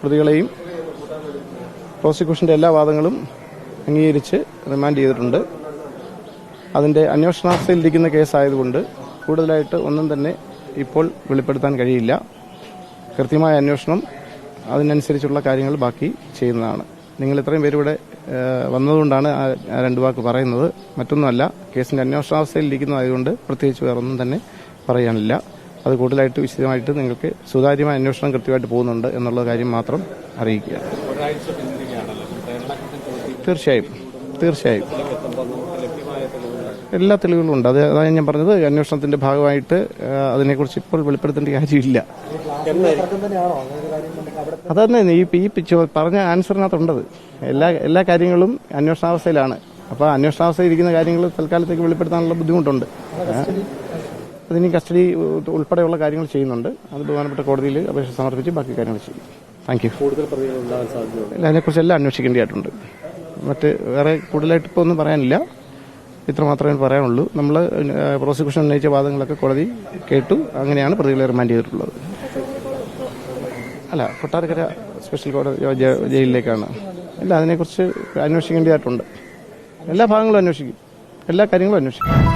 പ്രതികളെയും പ്രോസിക്യൂഷന്റെ എല്ലാ വാദങ്ങളും അംഗീകരിച്ച് റിമാൻഡ് ചെയ്തിട്ടുണ്ട്. അതിന്റെ അന്വേഷണാവസ്ഥയിലിരിക്കുന്ന കേസായതുകൊണ്ട് കൂടുതലായിട്ട് ഒന്നും തന്നെ ഇപ്പോൾ വെളിപ്പെടുത്താൻ കഴിയില്ല. കൃത്യമായ അന്വേഷണം അതിനനുസരിച്ചുള്ള കാര്യങ്ങൾ ബാക്കി ചെയ്യുന്നതാണ്. നിങ്ങൾ ഇത്രയും പേര് ഇവിടെ വന്നതുകൊണ്ടാണ് ആ രണ്ടു വാക്ക് പറയുന്നത്. മറ്റൊന്നുമല്ല, കേസിന്റെ അന്വേഷണാവസ്ഥയിലിരിക്കുന്നതായതുകൊണ്ട് പ്രത്യേകിച്ച് വേറൊന്നും തന്നെ പറയാനില്ല. അത് കൂടുതലായിട്ട് വിശദമായിട്ട് നിങ്ങൾക്ക് സുതാര്യമായ അന്വേഷണം കൃത്യമായിട്ട് പോകുന്നുണ്ട് എന്നുള്ള കാര്യം മാത്രം അറിയിക്കുക. തീർച്ചയായും എല്ലാ തെളിവുകളും ഉണ്ട്. അതാണ് ഞാൻ പറഞ്ഞത്. അന്വേഷണത്തിന്റെ ഭാഗമായിട്ട് അതിനെക്കുറിച്ച് ഇപ്പോൾ വെളിപ്പെടുത്തേണ്ട കാര്യമില്ല. അതന്നെ ഈ പറഞ്ഞ ആൻസറിനകത്തുണ്ടത്. എല്ലാ കാര്യങ്ങളും അന്വേഷണാവസ്ഥയിലാണ്. അപ്പോൾ അന്വേഷണാവസ്ഥയിൽ ഇരിക്കുന്ന കാര്യങ്ങൾ തൽക്കാലത്തേക്ക് വെളിപ്പെടുത്താനുള്ള ബുദ്ധിമുട്ടുണ്ട്. അതിന് കസ്റ്റഡി ഉൾപ്പെടെയുള്ള കാര്യങ്ങൾ ചെയ്യുന്നുണ്ട്. അത് ബഹുമാനപ്പെട്ട കോടതിയിൽ അപേക്ഷ സമർപ്പിച്ച് ബാക്കി കാര്യങ്ങൾ ചെയ്യും. Thank you. അതിനെക്കുറിച്ച് എല്ലാം അന്വേഷിക്കേണ്ടതായിട്ടുണ്ട്. വേറെ കൂടുതലായിട്ട് ഇപ്പോൾ ഒന്നും പറയാനില്ല. ഇത്ര മാത്രമേ പറയാനുള്ളൂ. നമ്മൾ പ്രോസിക്യൂഷൻ ഉന്നയിച്ച വാദങ്ങളൊക്കെ കോടതി കേട്ടു. അങ്ങനെയാണ് പ്രതികളെ റിമാൻഡ് ചെയ്തിട്ടുള്ളത്. അല്ല, കൊട്ടാരക്കര സ്പെഷ്യൽ കോടതി ജയിലിലേക്കാണ്. അല്ല, അതിനെക്കുറിച്ച് അന്വേഷിക്കേണ്ടതായിട്ടുണ്ട്. എല്ലാ ഭാഗങ്ങളും അന്വേഷിക്കും. എല്ലാ കാര്യങ്ങളും അന്വേഷിക്കും.